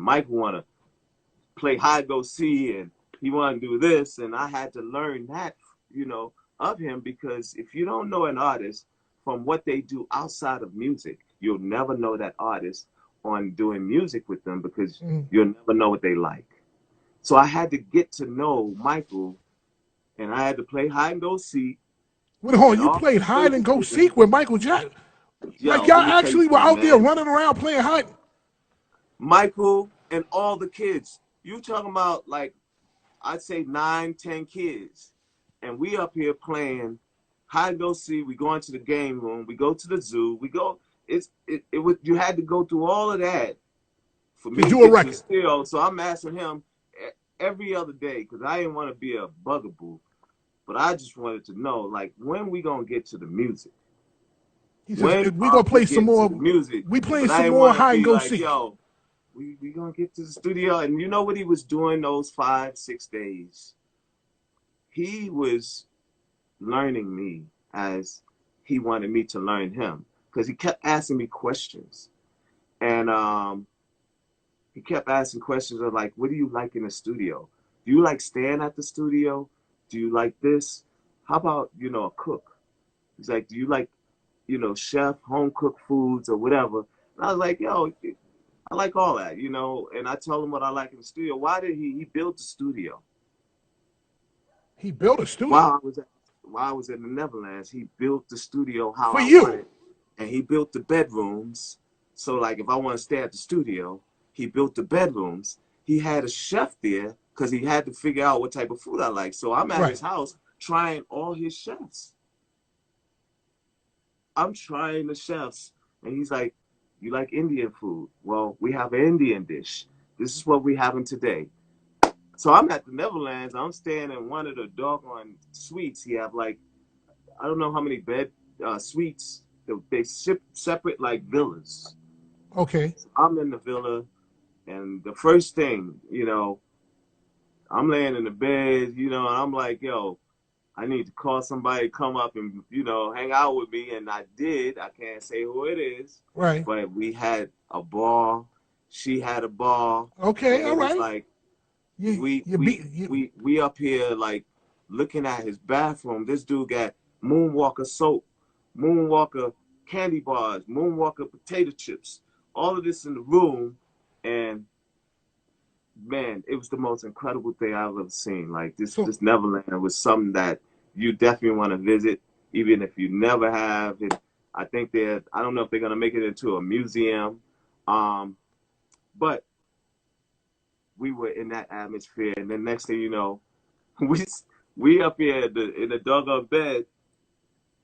Michael want to play hide go see, and he want to do this, and I had to learn that, of him, because if you don't know an artist from what they do outside of music, you'll never know that artist on doing music with them, because you'll never know what they like. So I had to get to know Michael, and I had to play hide and go seek. Wait, hold on, you played hide and go seek with Michael Jackson? Like y'all actually were out there running around playing hide? Michael and all the kids. You talking about, like, I'd say 9, 10 kids. And we up here playing hide and go seek. We go into the game room. We go to the zoo. We go. You had to go through all of that for me to do a get to record. the studio. So I'm asking him every other day, because I didn't want to be a bugaboo, but I just wanted to know, like, when we gonna get to the music? He says, we gonna play some more music. We playing some more hide and go seek. Yo, we gonna get to the studio. And you know what he was doing those 5, 6 days? He was learning me as he wanted me to learn him, because he kept asking me questions. And he kept asking questions of, like, what do you like in the studio? Do you like staying at the studio? Do you like this? How about, a cook? He's like, do you like, chef, home cooked foods or whatever? And I was like, yo, I like all that, and I told him what I like in the studio. Why did he built the studio? He built a studio? While I was in the Neverlands, he built the studio how For I you. wanted. And he built the bedrooms. So, like, if I want to stay at the studio, he built the bedrooms. He had a chef there because he had to figure out what type of food I like. So I'm at his house trying all his chefs. I'm trying the chefs. And he's like, you like Indian food? Well, we have an Indian dish. This is what we having today. So I'm at the Neverlands. I'm staying in one of the doggone suites. He have, like, I don't know how many suites. They ship separate, like, villas. Okay. So I'm in the villa, and the first thing, I'm laying in the bed, and I'm like, yo, I need to call somebody to come up and, hang out with me. And I did. I can't say who it is. Right. But we had a ball. She had a ball. Okay, all right. Like, we up here, like, looking at his bathroom. This dude got Moonwalker soap, Moonwalker candy bars, Moonwalker potato chips, all of this in the room. And man, it was the most incredible thing I've ever seen. Like, this Neverland was something that you definitely want to visit, even if you never have it. I think I don't know if they're gonna make it into a museum, but we were in that atmosphere. And then next thing you know, we up here in the doggone bed,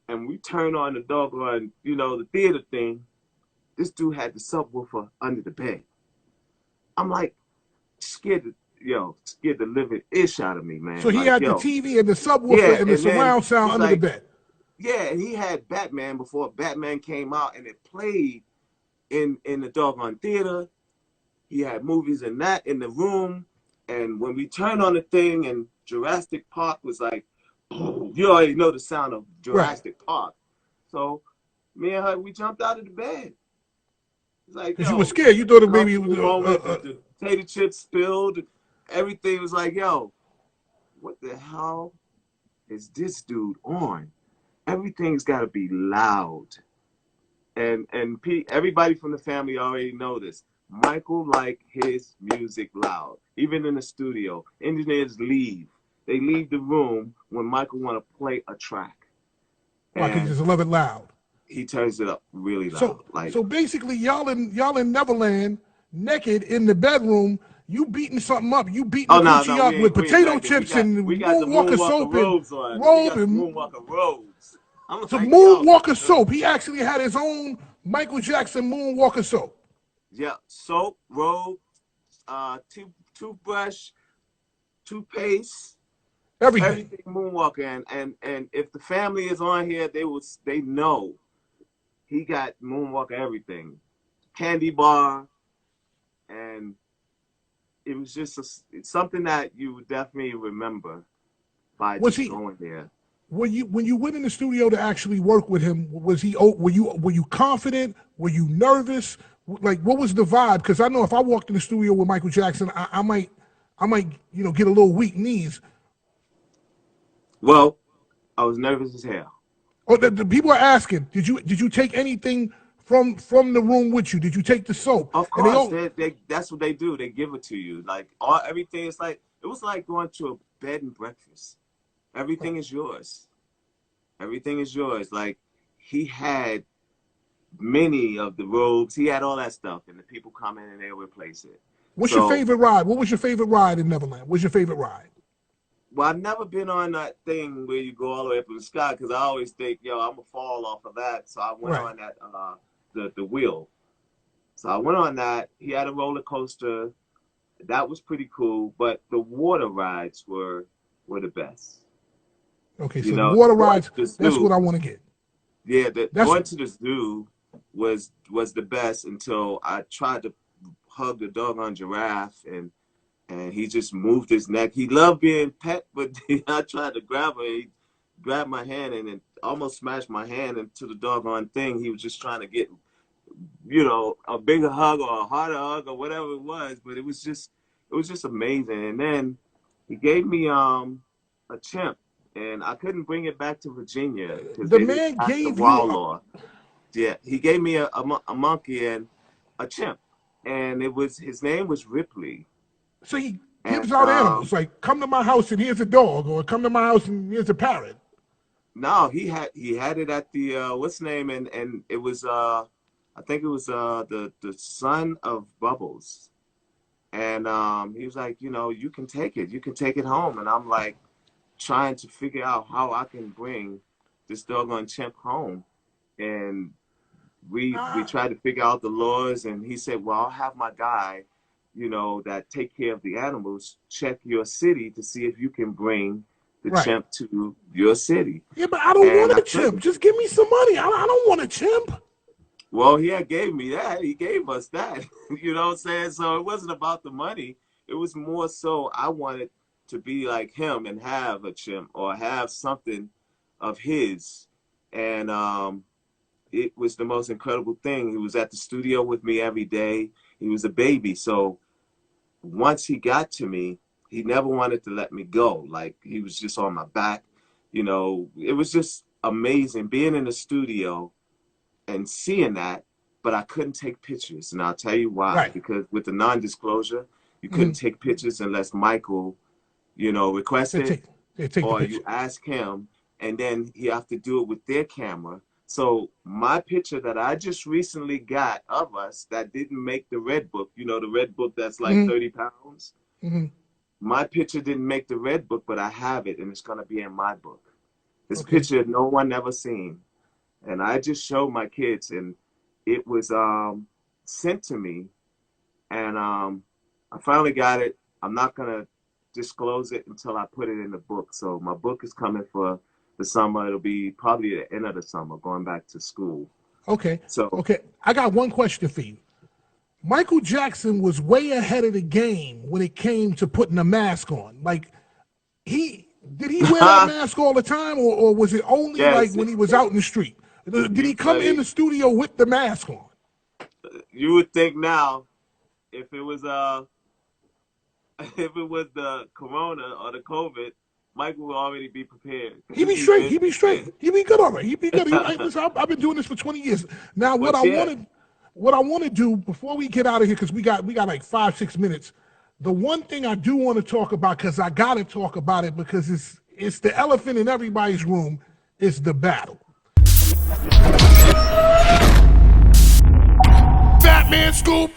and we turn on the doggone, the theater thing. This dude had the subwoofer under the bed. I'm like, scared the living ish out of me, man. So he had the TV and the subwoofer and the surround sound under the bed. Yeah, and he had Batman before Batman came out, and it played in the doggone theater. He had movies in the room, and when we turned on the thing, and Jurassic Park was like, you already know the sound of Jurassic Park. So me and her, we jumped out of the bed. It's like, because you were scared. You thought it maybe was the potato chips spilled. Everything was like, yo, what the hell is this dude on? Everything's got to be loud. And everybody from the family already know this. Michael liked his music loud. Even in the studio, engineers leave. They leave the room when Michael want to play a track. Michael just love it loud. He turns it up really loud. So basically, y'all in Neverland, naked in the bedroom. You beating something up. You beating coochie up with potato chips and Moonwalker soap and robe and Moonwalker robes. So Moonwalker soap. He actually had his own Michael Jackson Moonwalker soap. Yeah, soap, robe, toothbrush, toothpaste, everything Moonwalker. And if the family is on here, they know he got Moonwalker everything, candy bar, and it was just something that you would definitely remember by going there. When you went in the studio to actually work with him, were you confident? Were you nervous? Like, what was the vibe? Because I know if I walked in the studio with Michael Jackson, I might, get a little weak knees. Well, I was nervous as hell. Oh, the people are asking, did you take anything from the room with you? Did you take the soap? Of course, that's what they do. They give it to you. Like everything is like, it was like going to a bed and breakfast. Everything is yours. Everything is yours. Like, he had many of the robes. He had all that stuff, and the people come in and they'll replace it. What's your favorite ride? What was your favorite ride in Neverland? What's your favorite ride? Well, I've never been on that thing where you go all the way up in the sky, because I always think, yo, I'm going to fall off of that. So I went on that, the wheel. So I went on that. He had a roller coaster. That was pretty cool. But the water rides were the best. Okay, so the water rides, that's what I want to get. Yeah, going to the zoo was the best until I tried to hug the doggone giraffe, and he just moved his neck. He loved being pet, but I tried to grab him. He grabbed my hand and it almost smashed my hand into the doggone thing. He was just trying to get, a bigger hug or a harder hug or whatever it was. But it was just amazing. And then he gave me a chimp. And I couldn't bring it back to Virginia. The man gave you Yeah, he gave me a monkey and a chimp. And his name was Ripley. So he gives out animals, like, come to my house and here's a dog, or come to my house and here's a parrot. No, he had it at the what's the name, and it was I think it was the son of Bubbles. And he was like, you can take it home. And I'm like, trying to figure out how I can bring this doggone chimp home. And we tried to figure out the laws, and he said, well, I'll have my guy, that take care of the animals, check your city to see if you can bring the chimp to your city. Yeah, but I don't want a chimp. Just give me some money. I don't want a chimp. Well, he gave me that. He gave us that. You know what I'm saying? So it wasn't about the money. It was more so I wanted to be like him and have a chimp or have something of his. And it was the most incredible thing. He was at the studio with me every day. He was a baby. So once he got to me, he never wanted to let me go. Like, he was just on my back. It was just amazing being in the studio and seeing that, but I couldn't take pictures. And I'll tell you why. Right. Because with the non-disclosure, you couldn't take pictures unless Michael requested, or you ask him, and then you have to do it with their camera. So my picture that I just recently got of us that didn't make the red book, the red book that's like 30 pounds. My picture didn't make the red book, but I have it, and it's going to be in my book. This picture no one ever seen. And I just showed my kids, and it was sent to me, and I finally got it. I'm not going to disclose it until I put it in the book. So my book is coming for the summer. It'll be probably the end of the summer, going back to school. Okay. I got one question for you. Michael Jackson was way ahead of the game when it came to putting a mask on. Like, did he wear that mask all the time, or was it only when he was out in the street? Did he come in the studio with the mask on? You would think now, if it was the corona or the COVID, Michael would already be prepared. He'd be straight. He'd be straight. He'd be good already. He'd be good. I've been doing this for 20 years. Now, what I want to do before we get out of here, because we got like 5-6 minutes. The one thing I do want to talk about, because I got to talk about it, because it's the elephant in everybody's room, is the battle. Batman Scoop.